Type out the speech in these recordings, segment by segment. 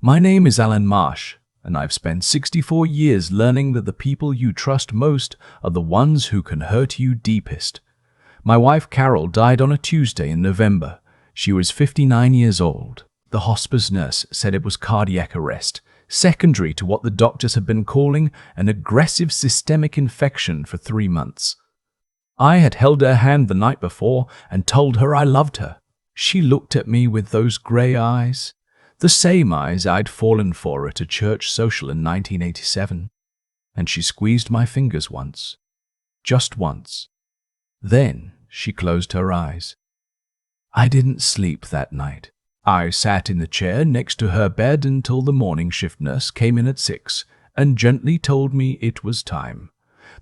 My name is Alan Marsh, and I've spent 64 years learning that the people you trust most are the ones who can hurt you deepest. My wife Carol died on a Tuesday in November. She was 59 years old. The hospice nurse said it was cardiac arrest, secondary to what the doctors had been calling an aggressive systemic infection for 3 months. I had held her hand the night before and told her I loved her. She looked at me with those grey eyes, the same eyes I'd fallen for at a church social in 1987, and she squeezed my fingers once, just once. Then she closed her eyes. I didn't sleep that night. I sat in the chair next to her bed until the morning shift nurse came in at 6 and gently told me it was time.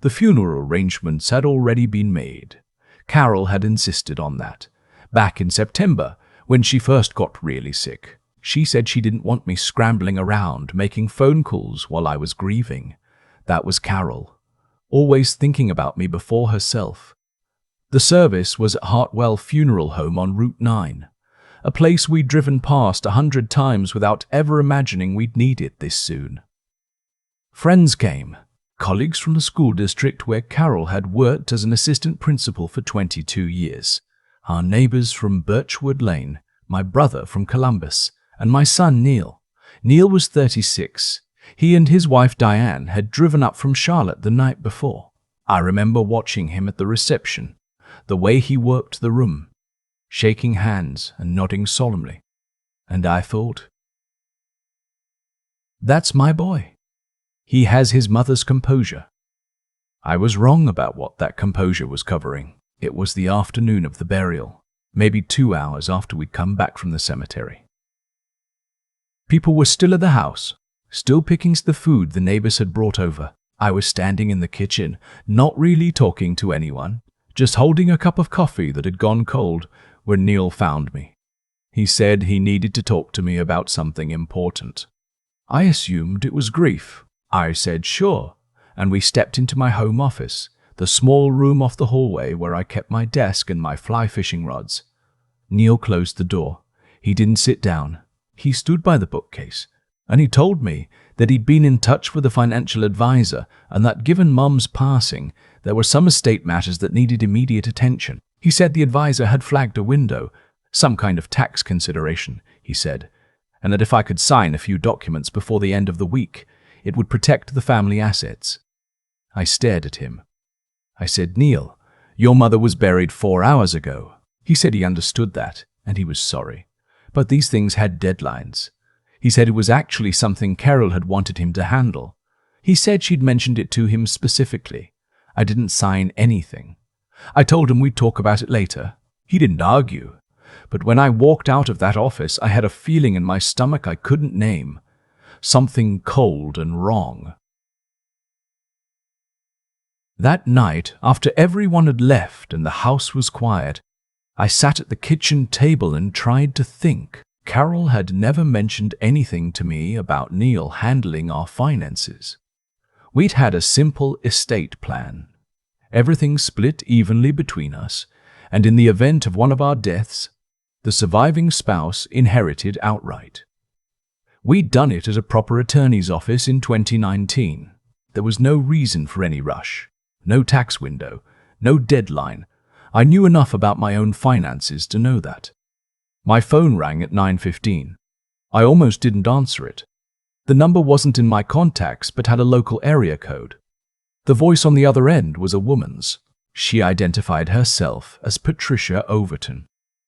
The funeral arrangements had already been made. Carol had insisted on that. Back in September, when she first got really sick, she said she didn't want me scrambling around making phone calls while I was grieving. That was Carol, always thinking about me before herself. The service was at Hartwell Funeral Home on Route 9, a place we'd driven past 100 times without ever imagining we'd need it this soon. Friends came, colleagues from the school district where Carol had worked as an assistant principal for 22 years, our neighbors from Birchwood Lane, my brother from Columbus, and my son Neil. Neil was 36. He and his wife Diane had driven up from Charlotte the night before. I remember watching him at the reception, the way he worked the room, shaking hands and nodding solemnly. And I thought, that's my boy. He has his mother's composure. I was wrong about what that composure was covering. It was the afternoon of the burial, maybe 2 hours after we'd come back from the cemetery. People were still at the house, still picking the food the neighbors had brought over. I was standing in the kitchen, not really talking to anyone, just holding a cup of coffee that had gone cold when Neil found me. He said he needed to talk to me about something important. I assumed it was grief. I said sure, and we stepped into my home office, the small room off the hallway where I kept my desk and my fly fishing rods. Neil closed the door. He didn't sit down. He stood by the bookcase, and he told me that he'd been in touch with a financial advisor and that given Mum's passing, there were some estate matters that needed immediate attention. He said the advisor had flagged a window, some kind of tax consideration, he said, and that if I could sign a few documents before the end of the week, it would protect the family assets. I stared at him. I said, Neil, your mother was buried 4 hours ago. He said he understood that, and he was sorry. But these things had deadlines. He said it was actually something Carol had wanted him to handle. He said she'd mentioned it to him specifically. I didn't sign anything. I told him we'd talk about it later. He didn't argue. But when I walked out of that office, I had a feeling in my stomach I couldn't name. Something cold and wrong. That night, after everyone had left and the house was quiet, I sat at the kitchen table and tried to think. Carol had never mentioned anything to me about Neil handling our finances. We'd had a simple estate plan. Everything split evenly between us, and in the event of one of our deaths, the surviving spouse inherited outright. We'd done it at a proper attorney's office in 2019. There was no reason for any rush, no tax window, no deadline. I knew enough about my own finances to know that. My phone rang at 9:15. I almost didn't answer it. The number wasn't in my contacts but had a local area code. The voice on the other end was a woman's. She identified herself as Patricia Overton.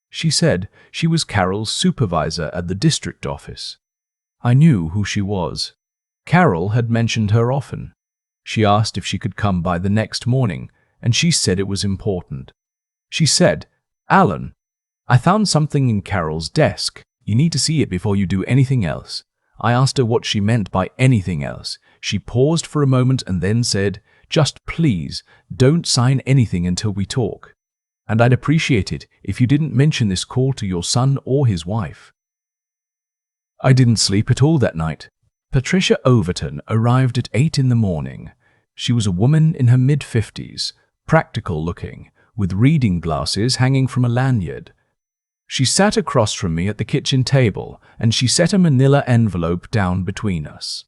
She said she was Carol's supervisor at the district office. I knew who she was. Carol had mentioned her often. She asked if she could come by the next morning, and she said it was important. She said, Alan, I found something in Carol's desk. You need to see it before you do anything else. I asked her what she meant by anything else. She paused for a moment and then said, just please, don't sign anything until we talk. And I'd appreciate it if you didn't mention this call to your son or his wife. I didn't sleep at all that night. Patricia Overton arrived at 8 in the morning. She was a woman in her mid-50s, practical looking, with reading glasses hanging from a lanyard. She sat across from me at the kitchen table, and she set a manila envelope down between us.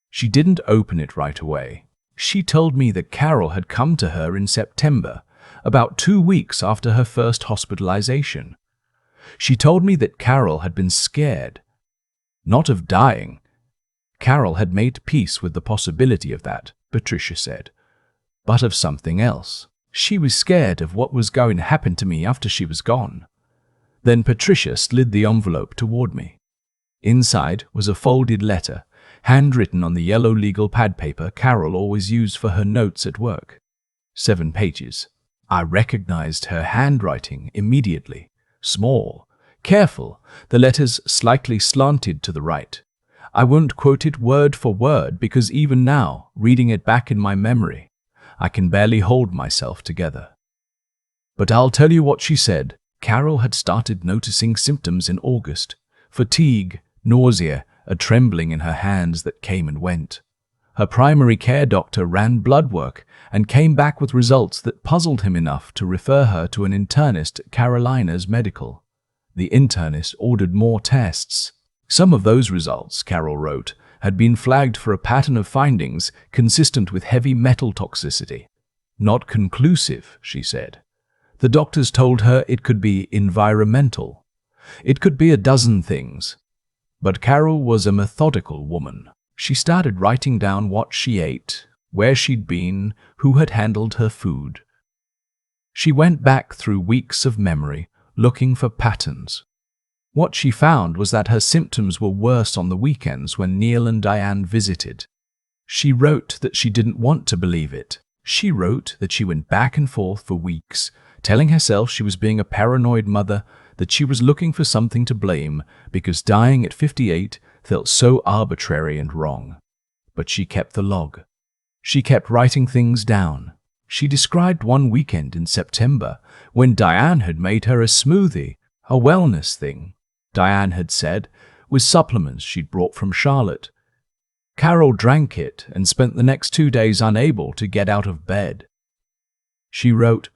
She didn't open it right away. She told me that Carol had come to her in September, about 2 weeks after her first hospitalization. She told me that Carol had been scared, not of dying. Carol had made peace with the possibility of that, Patricia said, but of something else. She was scared of what was going to happen to me after she was gone. Then Patricia slid the envelope toward me. Inside was a folded letter, handwritten on the yellow legal pad paper Carol always used for her notes at work. 7 pages. I recognized her handwriting immediately. Small, careful, the letters slightly slanted to the right. I won't quote it word for word because even now, reading it back in my memory, I can barely hold myself together. But I'll tell you what she said. Carol had started noticing symptoms in August: fatigue, nausea, a trembling in her hands that came and went. Her primary care doctor ran blood work and came back with results that puzzled him enough to refer her to an internist at Carolina's Medical. The internist ordered more tests. Some of those results, Carol wrote, had been flagged for a pattern of findings consistent with heavy metal toxicity. Not conclusive, she said. The doctors told her it could be environmental. It could be a dozen things. But Carol was a methodical woman. She started writing down what she ate, where she'd been, who had handled her food. She went back through weeks of memory, looking for patterns. What she found was that her symptoms were worse on the weekends when Neil and Diane visited. She wrote that she didn't want to believe it. She wrote that she went back and forth for weeks, telling herself she was being a paranoid mother, that she was looking for something to blame because dying at 58 felt so arbitrary and wrong. But she kept the log. She kept writing things down. She described one weekend in September when Diane had made her a smoothie, a wellness thing, Diane had said, with supplements she'd brought from Charlotte. Carol drank it and spent the next 2 days unable to get out of bed. She wrote,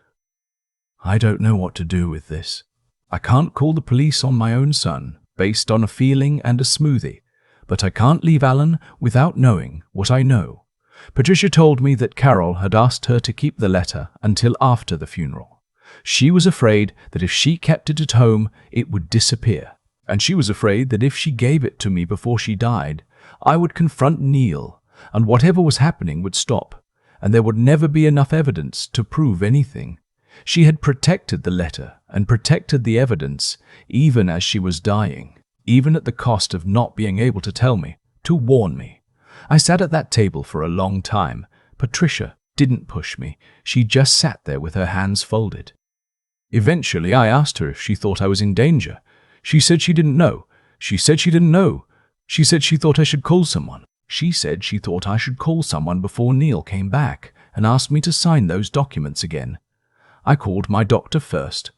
"I don't know what to do with this. I can't call the police on my own son based on a feeling and a smoothie, but I can't leave Alan without knowing what I know." Patricia told me that Carol had asked her to keep the letter until after the funeral. She was afraid that if she kept it at home, it would disappear. And she was afraid that if she gave it to me before she died, I would confront Neil, and whatever was happening would stop, and there would never be enough evidence to prove anything. She had protected the letter and protected the evidence, even as she was dying, even at the cost of not being able to tell me, to warn me. I sat at that table for a long time. Patricia didn't push me. She just sat there with her hands folded. Eventually, I asked her if she thought I was in danger. She said she didn't know. She said she didn't know. She said she thought I should call someone. She said she thought I should call someone before Neil came back and asked me to sign those documents again. I called my doctor first.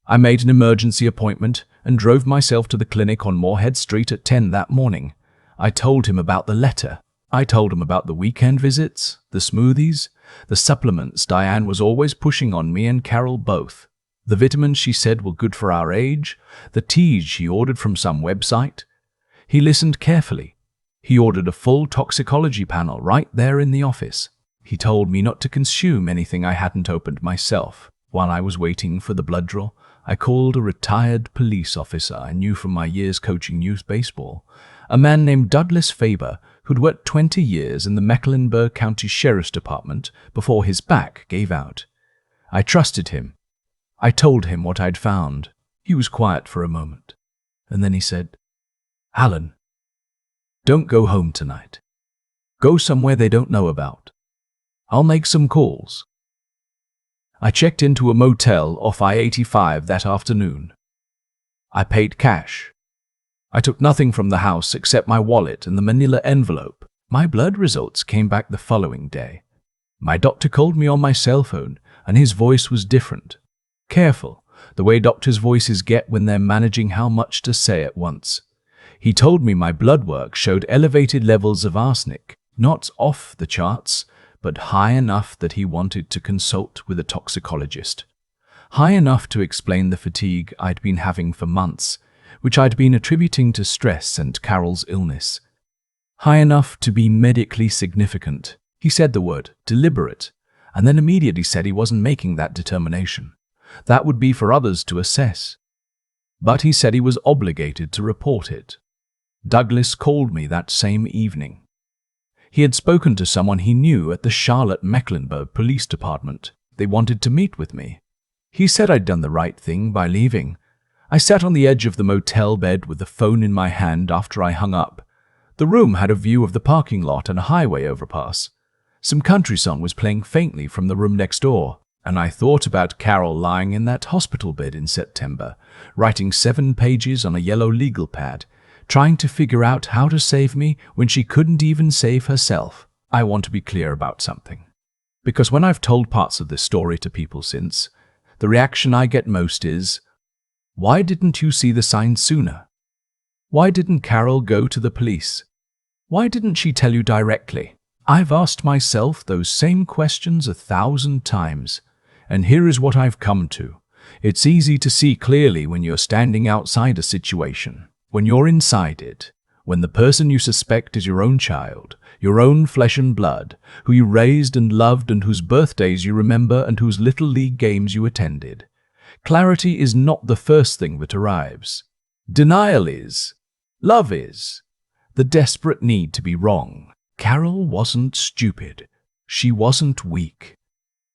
I made an emergency appointment and drove myself to the clinic on Moorhead Street at 10 that morning. I told him about the letter. I told him about the weekend visits, the smoothies, the supplements Diane was always pushing on me and Carol both. The vitamins she said were good for our age, the teas she ordered from some website. He listened carefully. He ordered a full toxicology panel right there in the office. He told me not to consume anything I hadn't opened myself. While I was waiting for the blood draw, I called a retired police officer I knew from my years coaching youth baseball, a man named Douglas Faber, who'd worked 20 years in the Mecklenburg County Sheriff's Department before his back gave out. I trusted him. I told him what I'd found. He was quiet for a moment, and then he said, "Alan, don't go home tonight. Go somewhere they don't know about. I'll make some calls." I checked into a motel off I-85 that afternoon. I paid cash. I took nothing from the house except my wallet and the manila envelope. My blood results came back the following day. My doctor called me on my cell phone, and his voice was different. Careful, the way doctors' voices get when they're managing how much to say at once. He told me my blood work showed elevated levels of arsenic, not off the charts, but high enough that he wanted to consult with a toxicologist. high enough to explain the fatigue I'd been having for months, which I'd been attributing to stress and Carol's illness. High enough to be medically significant. He said the word deliberate, and then immediately said he wasn't making that determination. That would be for others to assess. But he said he was obligated to report it. Douglas called me that same evening. He had spoken to someone he knew at the Charlotte-Mecklenburg Police Department. They wanted to meet with me. He said I'd done the right thing by leaving. I sat on the edge of the motel bed with the phone in my hand after I hung up. The room had a view of the parking lot and a highway overpass. Some country song was playing faintly from the room next door, and I thought about Carol lying in that hospital bed in September, writing 7 pages on a yellow legal pad, trying to figure out how to save me when she couldn't even save herself. I want to be clear about something, because when I've told parts of this story to people since, the reaction I get most is, "Why didn't you see the signs sooner? Why didn't Carol go to the police? Why didn't she tell you directly?" I've asked myself those same questions 1,000 times, and here is what I've come to. It's easy to see clearly when you're standing outside a situation, when you're inside it, when the person you suspect is your own child, your own flesh and blood, who you raised and loved and whose birthdays you remember and whose little league games you attended. Clarity is not the first thing that arrives. Denial is. Love is. The desperate need to be wrong. Carol wasn't stupid. She wasn't weak.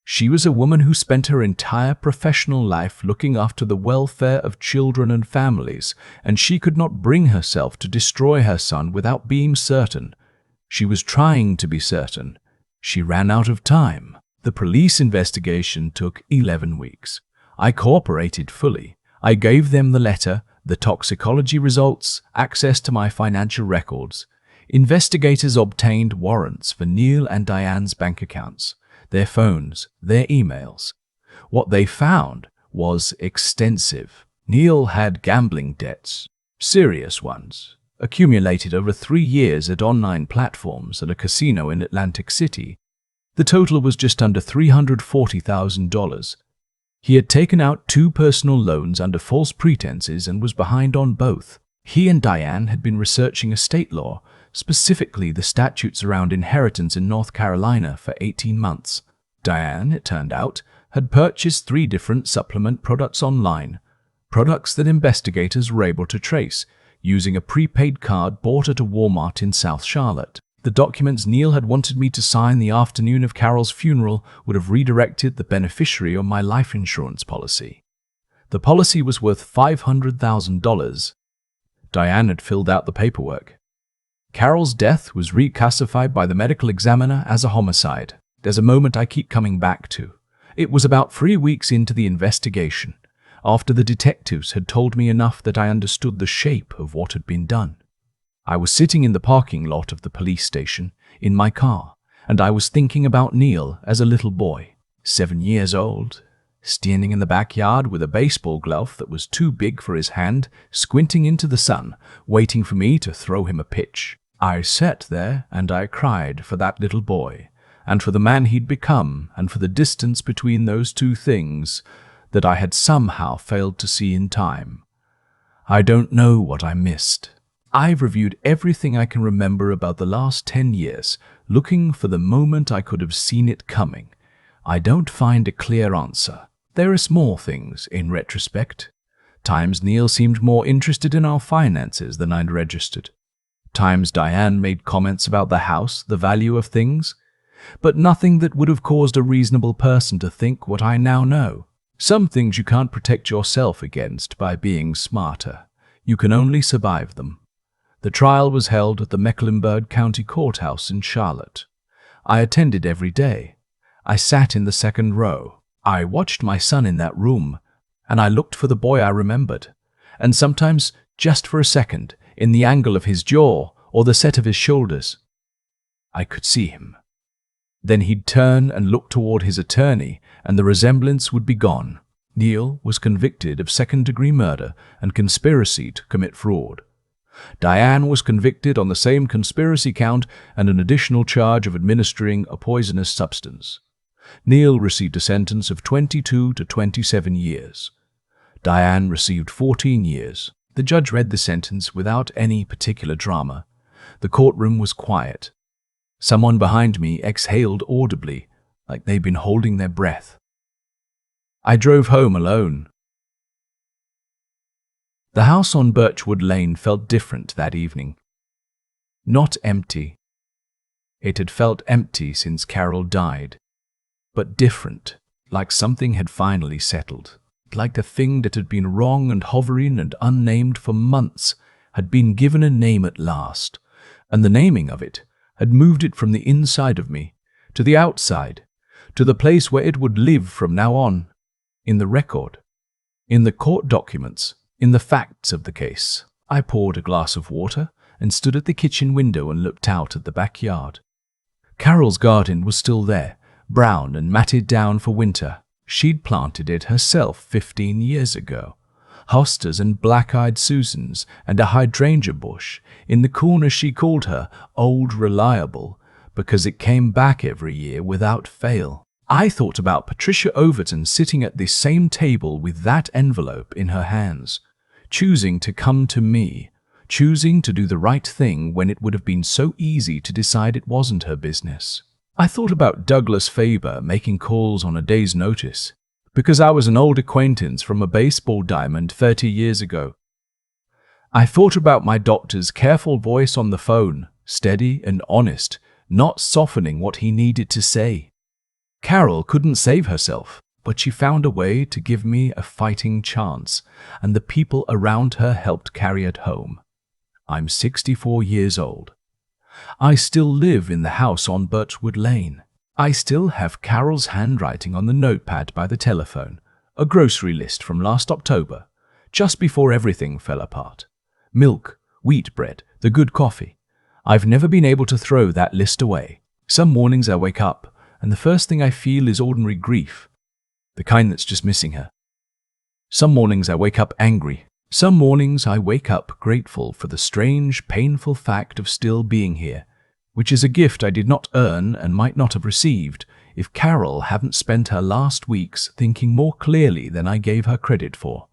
She was a woman who spent her entire professional life looking after the welfare of children and families, and she could not bring herself to destroy her son without being certain. She was trying to be certain. She ran out of time. The police investigation took 11 weeks. I cooperated fully. I gave them the letter, the toxicology results, access to my financial records. Investigators obtained warrants for Neil and Diane's bank accounts, their phones, their emails. What they found was extensive. Neil had gambling debts, serious ones, accumulated over 3 years at online platforms at a casino in Atlantic City. The total was just under $340,000. He had taken out 2 personal loans under false pretenses and was behind on both. He and Diane had been researching estate law, specifically the statutes around inheritance in North Carolina, for 18 months. Diane, it turned out, had purchased 3 different supplement products online, products that investigators were able to trace, using a prepaid card bought at a Walmart in South Charlotte. The documents Neil had wanted me to sign the afternoon of Carol's funeral would have redirected the beneficiary on my life insurance policy. The policy was worth $500,000. Diane had filled out the paperwork. Carol's death was reclassified by the medical examiner as a homicide. There's a moment I keep coming back to. It was about 3 weeks into the investigation, after the detectives had told me enough that I understood the shape of what had been done. I was sitting in the parking lot of the police station, in my car, and I was thinking about Neil as a little boy, 7 years old, standing in the backyard with a baseball glove that was too big for his hand, squinting into the sun, waiting for me to throw him a pitch. I sat there and I cried for that little boy, and for the man he'd become, and for the distance between those 2 things that I had somehow failed to see in time. I don't know what I missed. I've reviewed everything I can remember about the last 10 years, looking for the moment I could have seen it coming. I don't find a clear answer. There are small things, in retrospect. Times Neil seemed more interested in our finances than I'd registered. Times Diane made comments about the house, the value of things, but nothing that would have caused a reasonable person to think what I now know. Some things you can't protect yourself against by being smarter. You can only survive them. The trial was held at the Mecklenburg County Courthouse in Charlotte. I attended every day. I sat in the second row. I watched my son in that room, and I looked for the boy I remembered, and sometimes, just for a second, in the angle of his jaw or the set of his shoulders, I could see him. Then he'd turn and look toward his attorney, and the resemblance would be gone. Neil was convicted of second-degree murder and conspiracy to commit fraud. Diane was convicted on the same conspiracy count and an additional charge of administering a poisonous substance. Neil received a sentence of 22 to 27 years. Diane received 14 years. The judge read the sentence without any particular drama. The courtroom was quiet. Someone behind me exhaled audibly, like they'd been holding their breath. I drove home alone. The house on Birchwood Lane felt different that evening. Not empty. It had felt empty since Carol died, but different, like something had finally settled, like the thing that had been wrong and hovering and unnamed for months had been given a name at last, and the naming of it had moved it from the inside of me to the outside, to the place where it would live from now on, in the record, in the court documents, in the facts of the case. I poured a glass of water and stood at the kitchen window and looked out at the backyard. Carol's garden was still there, brown and matted down for winter. She'd planted it herself 15 years ago. Hostas and black-eyed Susans and a hydrangea bush. In the corner she called her Old Reliable because it came back every year without fail. I thought about Patricia Overton sitting at this same table with that envelope in her hands, choosing to come to me, choosing to do the right thing when it would have been so easy to decide it wasn't her business. I thought about Douglas Faber making calls on a day's notice, because I was an old acquaintance from a baseball diamond 30 years ago. I thought about my doctor's careful voice on the phone, steady and honest, not softening what he needed to say. Carol couldn't save herself, but she found a way to give me a fighting chance, and the people around her helped carry it home. I'm 64 years old. I still live in the house on Birchwood Lane. I still have Carol's handwriting on the notepad by the telephone, a grocery list from last October, just before everything fell apart. Milk, wheat bread, the good coffee. I've never been able to throw that list away. Some mornings I wake up, and the first thing I feel is ordinary grief, the kind that's just missing her. Some mornings I wake up angry. Some mornings I wake up grateful for the strange, painful fact of still being here, which is a gift I did not earn and might not have received if Carol hadn't spent her last weeks thinking more clearly than I gave her credit for.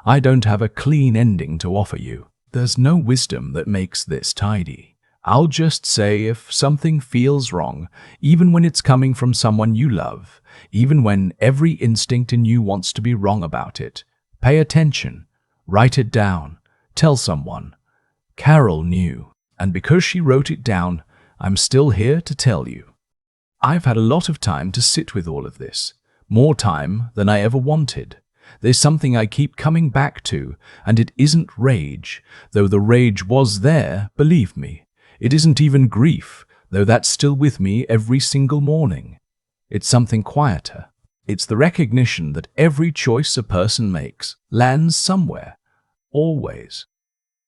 I don't have a clean ending to offer you. There's no wisdom that makes this tidy. I'll just say if something feels wrong, even when it's coming from someone you love, even when every instinct in you wants to be wrong about it, pay attention, write it down, tell someone. Carol knew, and because she wrote it down, I'm still here to tell you. I've had a lot of time to sit with all of this, more time than I ever wanted. There's something I keep coming back to, and it isn't rage, though the rage was there, believe me. It isn't even grief, though that's still with me every single morning. It's something quieter. It's the recognition that every choice a person makes lands somewhere, always.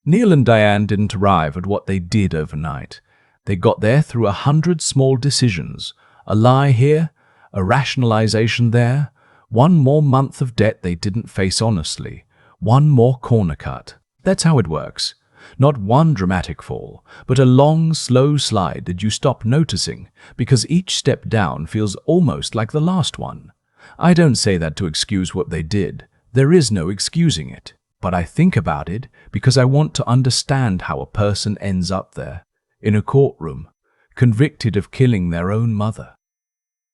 Neil and Diane didn't arrive at what they did overnight. They got there through 100 small decisions, a lie here, a rationalization there, one more month of debt they didn't face honestly, one more corner cut. That's how it works. Not one dramatic fall, but a long, slow slide that you stop noticing because each step down feels almost like the last one. I don't say that to excuse what they did. There is no excusing it. But I think about it because I want to understand how a person ends up there, in a courtroom, convicted of killing their own mother.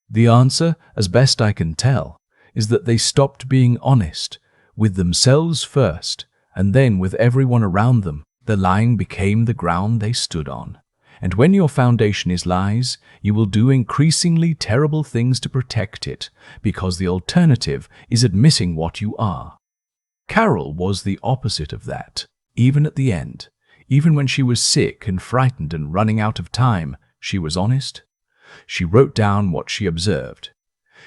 The answer, as best I can tell, is that they stopped being honest, with themselves first, and then with everyone around them. The lying became the ground they stood on. And when your foundation is lies, you will do increasingly terrible things to protect it, because the alternative is admitting what you are. Carol was the opposite of that, even at the end. Even when she was sick and frightened and running out of time, she was honest. She wrote down what she observed.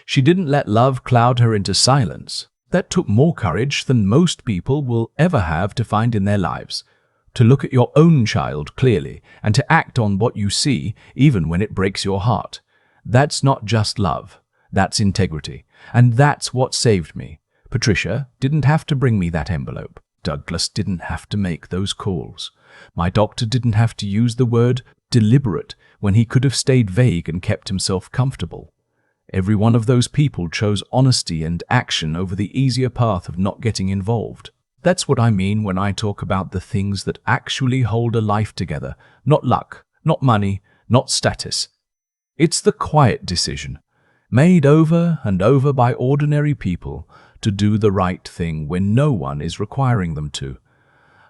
She didn't let love cloud her into silence. That took more courage than most people will ever have to find in their lives. To look at your own child clearly and to act on what you see, even when it breaks your heart. That's not just love. That's integrity. And that's what saved me. Patricia didn't have to bring me that envelope. Douglas didn't have to make those calls. My doctor didn't have to use the word deliberate when he could have stayed vague and kept himself comfortable. Every one of those people chose honesty and action over the easier path of not getting involved. That's what I mean when I talk about the things that actually hold a life together. Not luck, not money, not status. It's the quiet decision, made over and over by ordinary people, to do the right thing when no one is requiring them to.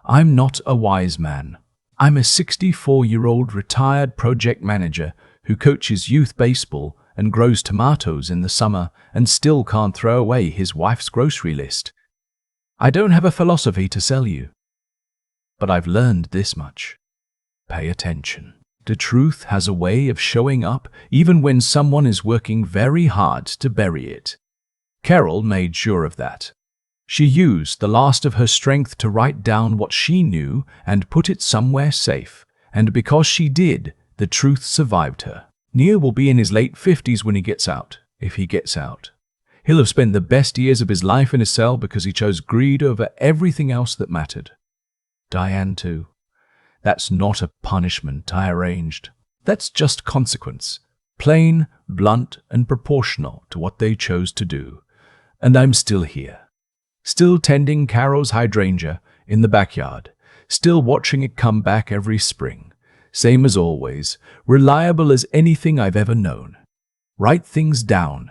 I'm not a wise man. I'm a 64-year-old retired project manager who coaches youth baseball and grows tomatoes in the summer and still can't throw away his wife's grocery list. I don't have a philosophy to sell you, but I've learned this much. Pay attention. The truth has a way of showing up even when someone is working very hard to bury it. Carol made sure of that. She used the last of her strength to write down what she knew and put it somewhere safe, and because she did, the truth survived her. Neil will be in his late 50s when he gets out, if he gets out. He'll have spent the best years of his life in a cell because he chose greed over everything else that mattered. Diane too. That's not a punishment I arranged. That's just consequence. Plain, blunt, and proportional to what they chose to do. And I'm still here. Still tending Carol's hydrangea in the backyard. Still watching it come back every spring. Same as always, reliable as anything I've ever known. Write things down.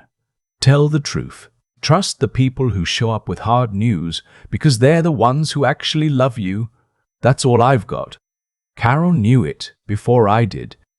Tell the truth. Trust the people who show up with hard news because they're the ones who actually love you. That's all I've got. Carol knew it before I did,